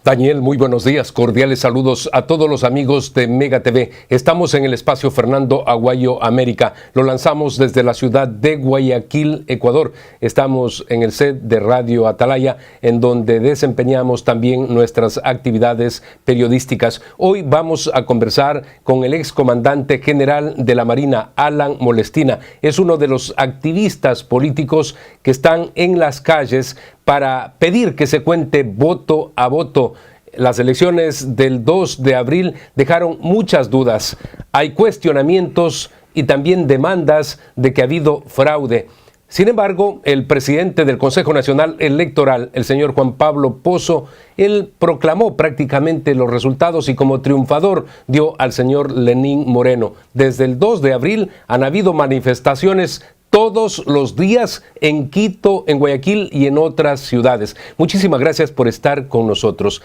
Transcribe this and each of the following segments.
Daniel, muy buenos días, cordiales saludos a todos los amigos de Mega TV. Estamos en el espacio Fernando Aguayo América. Lo lanzamos desde la ciudad de Guayaquil, Ecuador. Estamos en el set de Radio Atalaya, en donde desempeñamos también nuestras actividades periodísticas. Hoy vamos a conversar con el excomandante general de la Marina, Alan Molestina. Es uno de los activistas políticos que están en las calles para pedir que se cuente voto a voto. Las elecciones del 2 de abril dejaron muchas dudas. Hay cuestionamientos y también demandas de que ha habido fraude. Sin embargo, el presidente del Consejo Nacional Electoral, el señor Juan Pablo Pozo, él proclamó prácticamente los resultados y como triunfador dio al señor Lenín Moreno. Desde el 2 de abril han habido manifestaciones todos los días en Quito, en Guayaquil y en otras ciudades. Muchísimas gracias por estar con nosotros.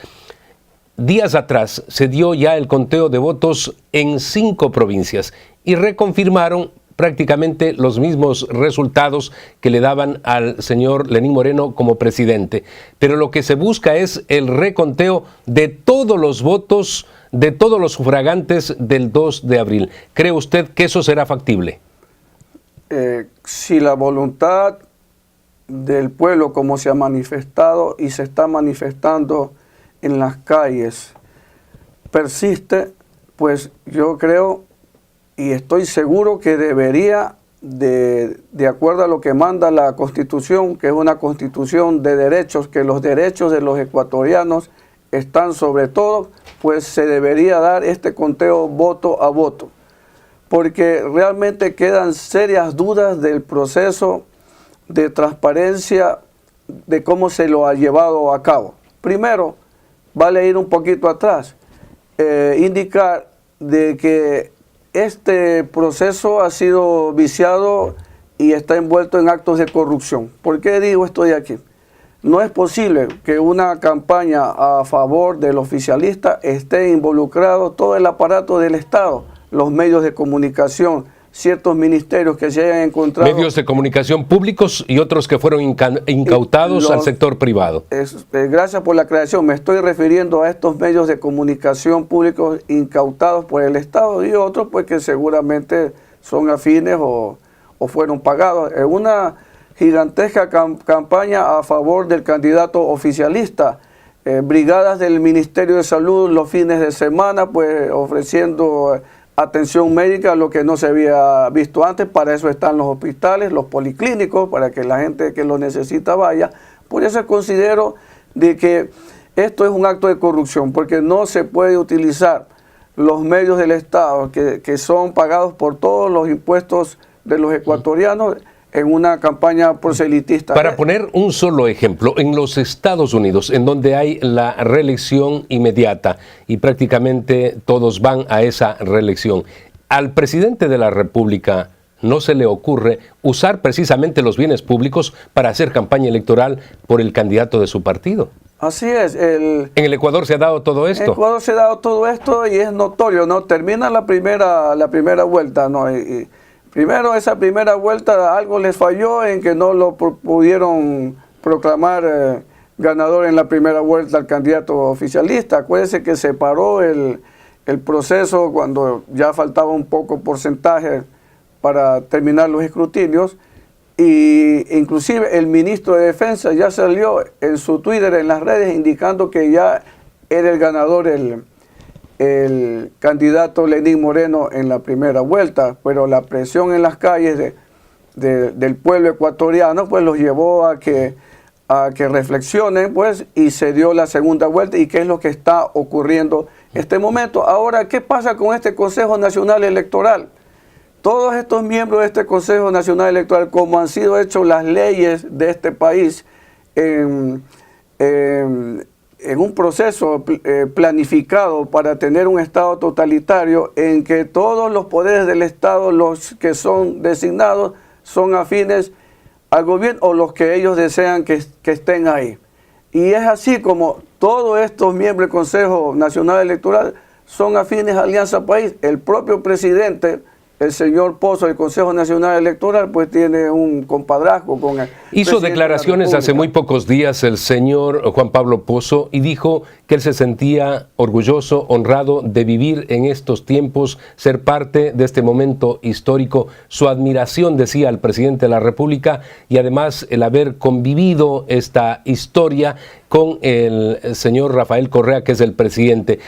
Días atrás se dio ya el conteo de votos en 5 provincias y reconfirmaron prácticamente los mismos resultados que le daban al señor Lenín Moreno como presidente. Pero lo que se busca es el reconteo de todos los votos, de todos los sufragantes del 2 de abril. ¿Cree usted que eso será factible? Si la voluntad del pueblo, como se ha manifestado y se está manifestando en las calles, persiste, pues yo creo y estoy seguro que debería, de acuerdo a lo que manda la Constitución, que es una Constitución de derechos, que los derechos de los ecuatorianos están sobre todo, pues se debería dar este conteo voto a voto, porque realmente quedan serias dudas del proceso de transparencia de cómo se lo ha llevado a cabo. Primero, vale ir un poquito atrás, indicar de que este proceso ha sido viciado y está envuelto en actos de corrupción. ¿Por qué digo esto de aquí? No es posible que una campaña a favor del oficialista esté involucrado todo el aparato del Estado, los medios de comunicación, ciertos ministerios que se hayan encontrado. Medios de comunicación públicos y otros que fueron incautados al sector privado. Gracias por la aclaración. Me estoy refiriendo a estos medios de comunicación públicos incautados por el Estado y otros pues que seguramente son afines o fueron pagados. En una gigantesca campaña a favor del candidato oficialista, brigadas del Ministerio de Salud los fines de semana pues ofreciendo atención médica, lo que no se había visto antes. Para eso están los hospitales, los policlínicos, para que la gente que lo necesita vaya. Por eso considero de que esto es un acto de corrupción, porque no se puede utilizar los medios del Estado que son pagados por todos los impuestos de los ecuatorianos en una campaña proselitista. Para poner un solo ejemplo, en los Estados Unidos, en donde hay la reelección inmediata y prácticamente todos van a esa reelección, al presidente de la República no se le ocurre usar precisamente los bienes públicos para hacer campaña electoral por el candidato de su partido. Así es. ¿En el Ecuador se ha dado todo esto? En Ecuador se ha dado todo esto y es notorio, ¿no? Termina la primera vuelta, ¿no? Primero, esa primera vuelta algo les falló en que no lo pudieron proclamar ganador en la primera vuelta al candidato oficialista. Acuérdense que se paró el proceso cuando ya faltaba un poco porcentaje para terminar los escrutinios, y inclusive el ministro de Defensa ya salió en su Twitter, en las redes, indicando que ya era el ganador el candidato Lenín Moreno en la primera vuelta, pero la presión en las calles del pueblo ecuatoriano pues los llevó a que reflexionen pues, y se dio la segunda vuelta. ¿Y qué es lo que está ocurriendo en este momento? Ahora, ¿qué pasa con este Consejo Nacional Electoral? Todos estos miembros de este Consejo Nacional Electoral, como han sido hechas las leyes de este país en un proceso planificado para tener un Estado totalitario en que todos los poderes del Estado, los que son designados, son afines al gobierno o los que ellos desean que estén ahí. Y es así como todos estos miembros del Consejo Nacional Electoral son afines a Alianza País. El propio presidente el señor Pozo del Consejo Nacional Electoral pues tiene un compadrazgo con el Hizo declaraciones hace muy pocos días el señor Juan Pablo Pozo y dijo que él se sentía orgulloso, honrado de vivir en estos tiempos, ser parte de este momento histórico. Su admiración, decía, al presidente de la República y además el haber convivido esta historia con el señor Rafael Correa, que es el presidente,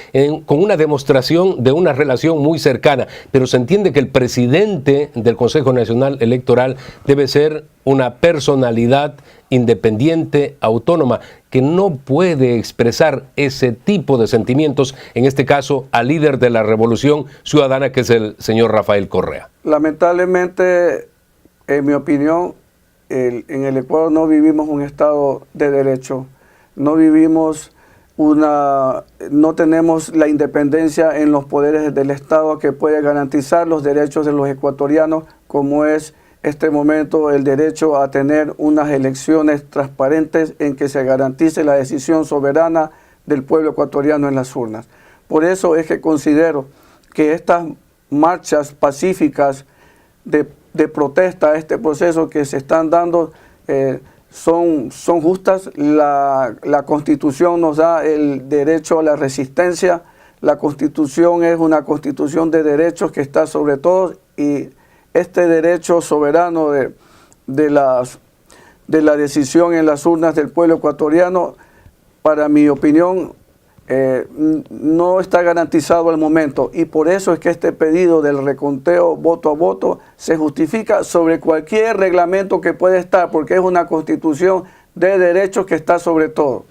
con una demostración de una relación muy cercana. Pero se entiende que el presidente del Consejo Nacional Electoral debe ser una personalidad independiente, autónoma, que no puede expresar ese tipo de sentimientos, en este caso al líder de la Revolución Ciudadana, que es el señor Rafael Correa. Lamentablemente, en mi opinión, en el Ecuador no vivimos un Estado de Derecho, no vivimos no tenemos la independencia en los poderes del Estado que puede garantizar los derechos de los ecuatorianos, como es este momento el derecho a tener unas elecciones transparentes en que se garantice la decisión soberana del pueblo ecuatoriano en las urnas. Por eso es que considero que estas marchas pacíficas de protesta a este proceso que se están dando son justas. La Constitución nos da el derecho a la resistencia. La Constitución es una constitución de derechos que está sobre todos, y este derecho soberano de la decisión en las urnas del pueblo ecuatoriano, para mi opinión, no está garantizado al momento, y por eso es que este pedido del reconteo voto a voto se justifica sobre cualquier reglamento que pueda estar, porque es una constitución de derechos que está sobre todo.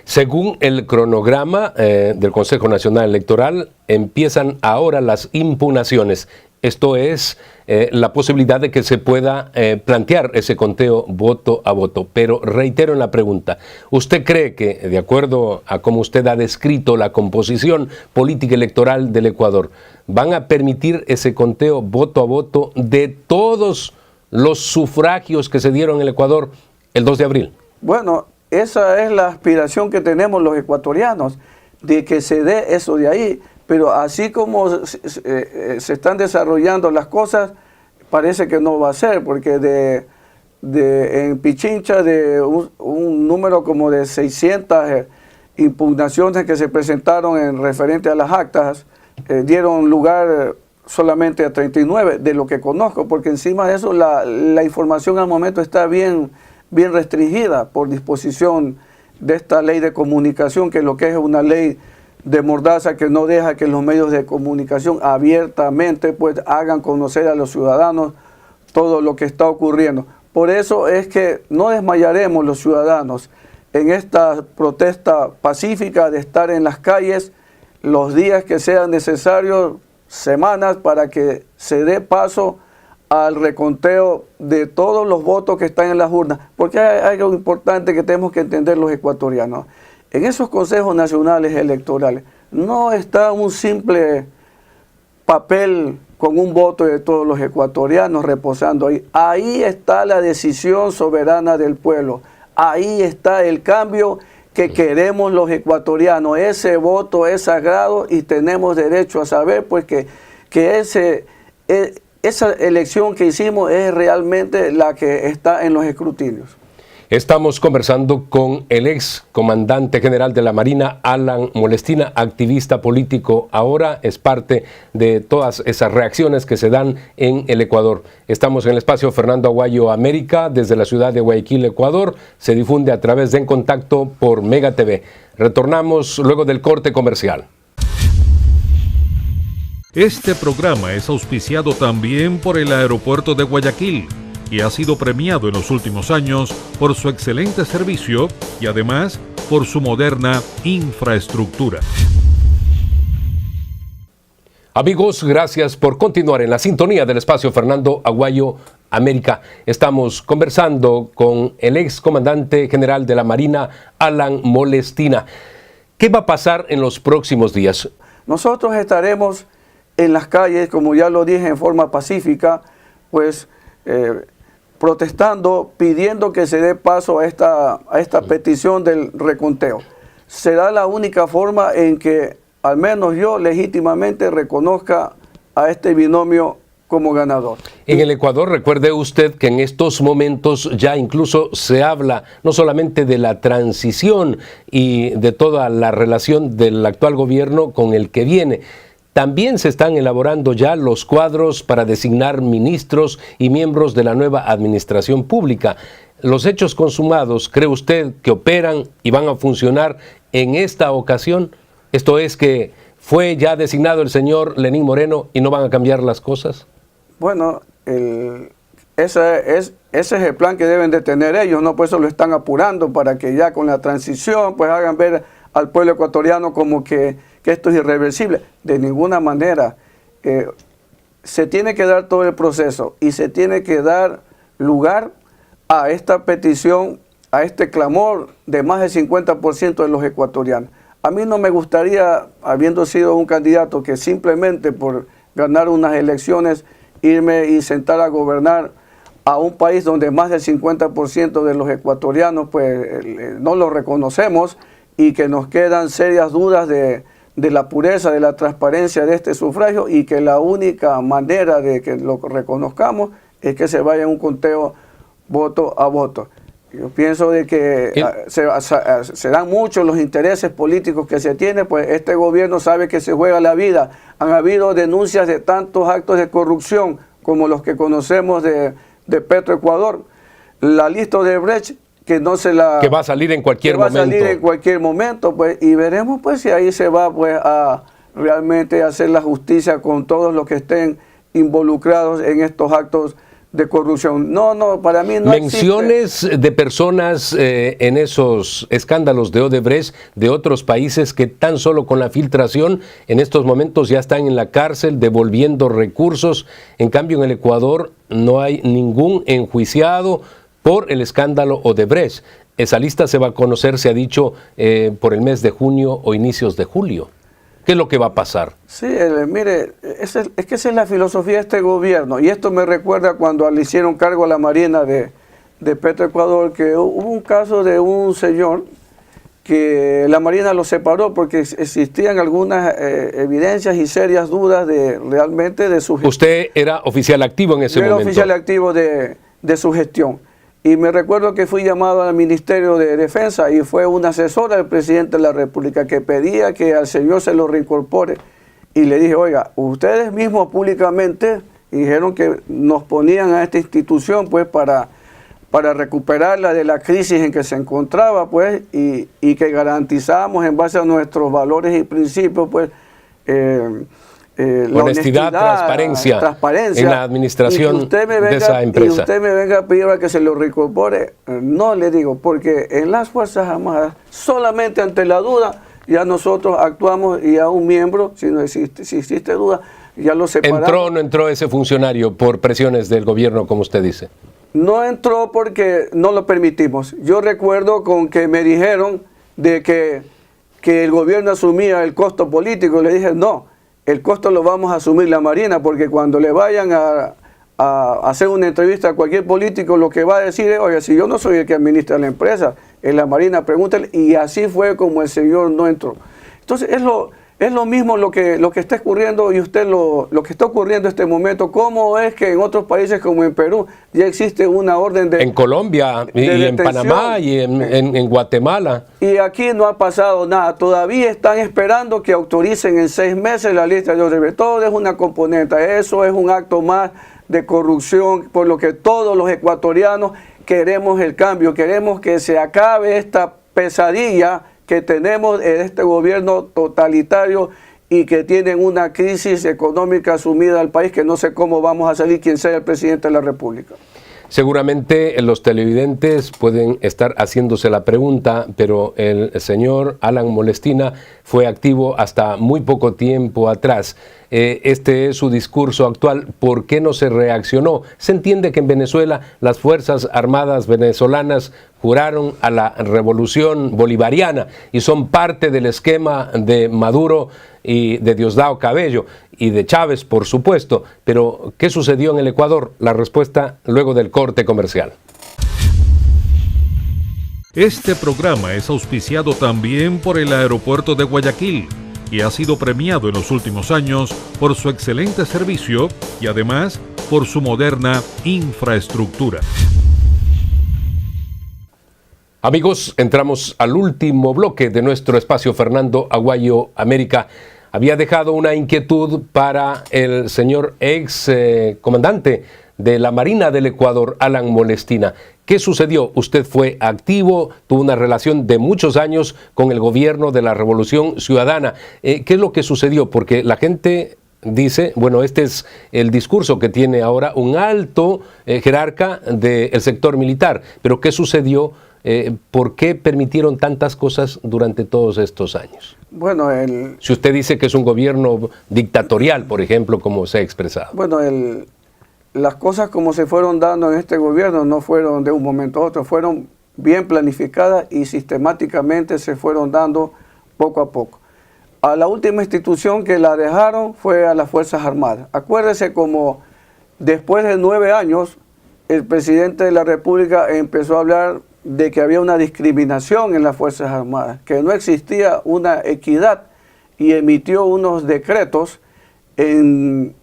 Según el cronograma del Consejo Nacional Electoral, empiezan ahora las impugnaciones. Esto es la posibilidad de que se pueda plantear ese conteo voto a voto. Pero reitero en la pregunta, ¿usted cree que, de acuerdo a cómo usted ha descrito la composición política electoral del Ecuador, van a permitir ese conteo voto a voto de todos los sufragios que se dieron en el Ecuador el 2 de abril? Bueno, esa es la aspiración que tenemos los ecuatorianos, de que se dé eso de ahí. Pero así como se están desarrollando las cosas, parece que no va a ser, porque en Pichincha, de un número como de 600 impugnaciones que se presentaron en referente a las actas, dieron lugar solamente a 39, de lo que conozco, porque encima de eso la información al momento está bien restringida por disposición de esta ley de comunicación, que es lo que es una ley de mordaza que no deja que los medios de comunicación abiertamente pues hagan conocer a los ciudadanos todo lo que está ocurriendo. Por eso es que no desmayaremos los ciudadanos en esta protesta pacífica de estar en las calles los días que sean necesarios, semanas, para que se dé paso al reconteo de todos los votos que están en las urnas. Porque hay algo importante que tenemos que entender los ecuatorianos. En esos consejos nacionales electorales no está un simple papel con un voto de todos los ecuatorianos reposando ahí. Ahí está la decisión soberana del pueblo. Ahí está el cambio que queremos los ecuatorianos. Ese voto es sagrado y tenemos derecho a saber pues que esa elección que hicimos es realmente la que está en los escrutinios. Estamos conversando con el ex comandante general de la Marina, Alan Molestina, activista político. Ahora es parte de todas esas reacciones que se dan en el Ecuador. Estamos en el espacio Fernando Aguayo América, desde la ciudad de Guayaquil, Ecuador. Se difunde a través de En Contacto por Mega TV. Retornamos luego del corte comercial. Este programa es auspiciado también por el Aeropuerto de Guayaquil, y ha sido premiado en los últimos años por su excelente servicio y además por su moderna infraestructura. Amigos, gracias por continuar en la sintonía del espacio Fernando Aguayo América. Estamos conversando con el ex comandante general de la Marina, Alan Molestina. ¿Qué va a pasar en los próximos días? Nosotros estaremos en las calles, como ya lo dije, en forma pacífica, pues protestando, pidiendo que se dé paso a esta petición del reconteo. Será la única forma en que al menos yo legítimamente reconozca a este binomio como ganador. En el Ecuador, recuerde usted que en estos momentos ya incluso se habla no solamente de la transición y de toda la relación del actual gobierno con el que viene. También se están elaborando ya los cuadros para designar ministros y miembros de la nueva administración pública. ¿Los hechos consumados, cree usted que operan y van a funcionar en esta ocasión? Esto es que fue ya designado el señor Lenín Moreno y no van a cambiar las cosas. Bueno, ese es el plan que deben de tener ellos, ¿no? Por eso lo están apurando, para que ya con la transición pues hagan ver al pueblo ecuatoriano como que esto es irreversible. De ninguna manera. Se tiene que dar todo el proceso y se tiene que dar lugar a esta petición, a este clamor de más del 50% de los ecuatorianos. A mí no me gustaría, habiendo sido un candidato que simplemente por ganar unas elecciones irme y sentar a gobernar a un país donde más del 50% de los ecuatorianos pues no lo reconocemos y que nos quedan serias dudas de la pureza, de la transparencia de este sufragio, y que la única manera de que lo reconozcamos es que se vaya un conteo voto a voto. Yo pienso de que serán muchos los intereses políticos que se tienen, pues este gobierno sabe que se juega la vida. Han habido denuncias de tantos actos de corrupción como los que conocemos de Petroecuador. La lista de Brecht, que va a salir en cualquier momento. Va a salir en cualquier momento, pues, y veremos pues si ahí se va pues a realmente hacer la justicia con todos los que estén involucrados en estos actos de corrupción. No, para mí no menciones existe. De personas en esos escándalos de Odebrecht de otros países que tan solo con la filtración en estos momentos ya están en la cárcel devolviendo recursos. En cambio, en el Ecuador no hay ningún enjuiciado por el escándalo Odebrecht. Esa lista se va a conocer, se ha dicho, por el mes de junio o inicios de julio. ¿Qué es lo que va a pasar? Sí, mire, es que esa es la filosofía de este gobierno, y esto me recuerda cuando le hicieron cargo a la Marina de Petroecuador, que hubo un caso de un señor que la Marina lo separó porque existían algunas evidencias y serias dudas de realmente de su gestión. ¿Usted era oficial activo en ese momento? Era oficial activo de su gestión. Y me recuerdo que fui llamado al Ministerio de Defensa y fue una asesora del presidente de la República que pedía que al señor se lo reincorpore. Y le dije, oiga, ustedes mismos públicamente dijeron que nos ponían a esta institución pues para recuperarla de la crisis en que se encontraba pues y que garantizamos en base a nuestros valores y principios pues honestidad, transparencia en la administración de esa empresa. Y usted me venga a pedir a que se lo reincorpore. No le digo, porque en las Fuerzas Armadas, solamente ante la duda, ya nosotros actuamos y a un miembro, si existe duda, ya lo separamos. ¿Entró o no entró ese funcionario por presiones del gobierno, como usted dice? No entró porque no lo permitimos. Yo recuerdo con que me dijeron de que el gobierno asumía el costo político. Le dije, no. El costo lo vamos a asumir la Marina, porque cuando le vayan a hacer una entrevista a cualquier político, lo que va a decir es, oye, si yo no soy el que administra la empresa, en la Marina, pregúntale, y así fue como el señor no entró. Entonces es lo mismo lo que está ocurriendo, y usted lo que está ocurriendo en este momento. ¿Cómo es que en otros países como en Perú ya existe una orden de... En Colombia, y en Panamá, y en Guatemala. Y aquí no ha pasado nada. Todavía están esperando que autoricen en 6 meses la lista de Odebrecht. Todo es una componente. Eso es un acto más de corrupción, por lo que todos los ecuatorianos queremos el cambio. Queremos que se acabe esta pesadilla que tenemos en este gobierno totalitario y que tienen una crisis económica sumida al país, que no sé cómo vamos a salir quien sea el presidente de la República. Seguramente los televidentes pueden estar haciéndose la pregunta, pero el señor Alan Molestina fue activo hasta muy poco tiempo atrás. Este es su discurso actual. ¿Por qué no se reaccionó? Se entiende que en Venezuela las Fuerzas Armadas venezolanas juraron a la revolución bolivariana y son parte del esquema de Maduro y de Diosdado Cabello y de Chávez, por supuesto. Pero, ¿qué sucedió en el Ecuador? La respuesta luego del corte comercial. Este programa es auspiciado también por el Aeropuerto de Guayaquil, y ha sido premiado en los últimos años por su excelente servicio y además por su moderna infraestructura. Amigos, entramos al último bloque de nuestro espacio. Fernando Aguayo América había dejado una inquietud para el señor ex comandante de la Marina del Ecuador, Alan Molestina. ¿Qué sucedió? Usted fue activo, tuvo una relación de muchos años con el gobierno de la Revolución Ciudadana. ¿Qué es lo que sucedió? Porque la gente dice, bueno, este es el discurso que tiene ahora un alto jerarca del sector militar. Pero ¿qué sucedió? ¿Por qué permitieron tantas cosas durante todos estos años? Bueno, si usted dice que es un gobierno dictatorial, por ejemplo, como se ha expresado. Bueno, las cosas como se fueron dando en este gobierno no fueron de un momento a otro, fueron bien planificadas y sistemáticamente se fueron dando poco a poco. A la última institución que la dejaron fue a las Fuerzas Armadas. Acuérdese como después de 9 años, el presidente de la República empezó a hablar de que había una discriminación en las Fuerzas Armadas, que no existía una equidad, y emitió unos decretos en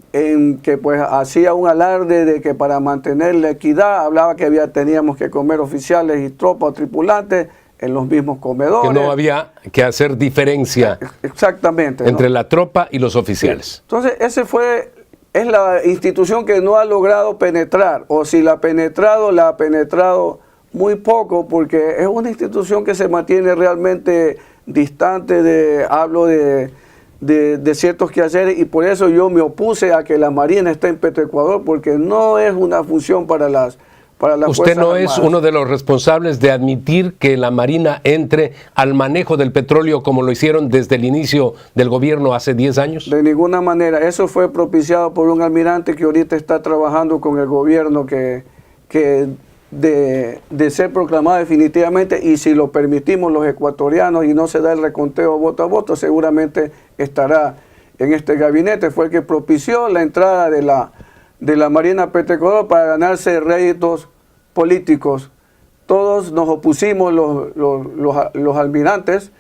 que pues hacía un alarde de que para mantener la equidad, hablaba que teníamos que comer oficiales y tropas o tripulantes en los mismos comedores. Que no había que hacer diferencia exactamente entre la tropa y los oficiales. Entonces, es la institución que no ha logrado penetrar, o si la ha penetrado muy poco, porque es una institución que se mantiene realmente distante hablo de ciertos quehaceres, y por eso yo me opuse a que la Marina esté en Petroecuador, porque no es una función para las Usted no es uno de los responsables de admitir que la Marina entre al manejo del petróleo como lo hicieron desde el inicio del gobierno hace 10 años. De ninguna manera. Eso fue propiciado por un almirante que ahorita está trabajando con el gobierno de ser proclamado definitivamente, y si lo permitimos los ecuatorianos y no se da el reconteo voto a voto, seguramente estará en este gabinete. Fue el que propició la entrada de la Marina a Petroecuador para ganarse réditos políticos. Todos nos opusimos los almirantes,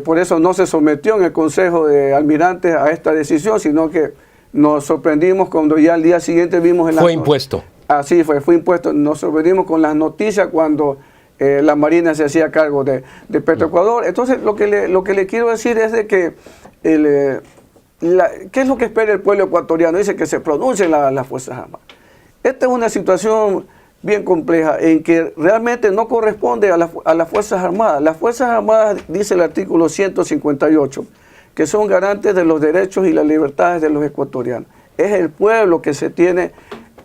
por eso no se sometió en el Consejo de Almirantes a esta decisión, sino que nos sorprendimos cuando ya al día siguiente vimos en la... Fue impuesto. Así fue impuesto. Nos sorprendimos con las noticias cuando la Marina se hacía cargo de Petroecuador. Entonces, lo que le quiero decir es de que ¿qué es lo que espera el pueblo ecuatoriano? Dice que se pronuncien las Fuerzas Armadas. Esta es una situación bien compleja en que realmente no corresponde a las Fuerzas Armadas. Las Fuerzas Armadas, dice el artículo 158, que son garantes de los derechos y las libertades de los ecuatorianos. Es el pueblo que se tiene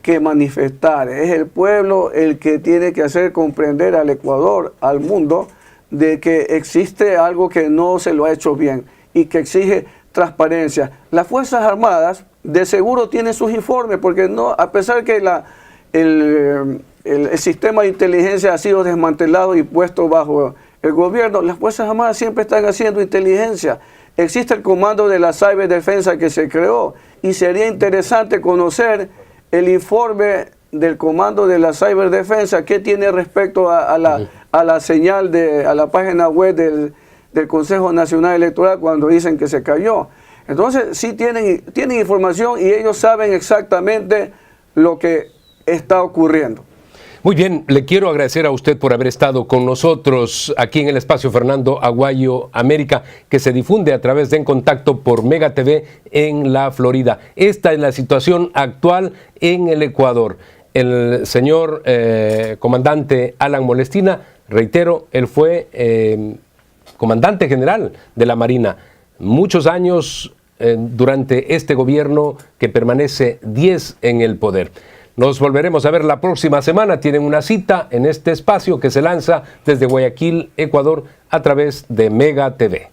que manifestar, es el pueblo el que tiene que hacer comprender al Ecuador, al mundo, de que existe algo que no se lo ha hecho bien y que exige transparencia. Las Fuerzas Armadas de seguro tienen sus informes, porque no, a pesar que el sistema de inteligencia ha sido desmantelado y puesto bajo el gobierno, las Fuerzas Armadas siempre están haciendo inteligencia. Existe el comando de la ciberdefensa que se creó, y sería interesante conocer el informe del comando de la ciberdefensa, qué tiene respecto a la señal a la página web del Consejo Nacional Electoral cuando dicen que se cayó. Entonces sí tienen información, y ellos saben exactamente lo que está ocurriendo. Muy bien, le quiero agradecer a usted por haber estado con nosotros aquí en el espacio Fernando Aguayo América, que se difunde a través de En Contacto por Mega TV en la Florida. Esta es la situación actual en el Ecuador. El señor comandante Alan Molestina, reitero, él fue comandante general de la Marina. Muchos años durante este gobierno que permanece 10 en el poder. Nos volveremos a ver la próxima semana. Tienen una cita en este espacio que se lanza desde Guayaquil, Ecuador, a través de Mega TV.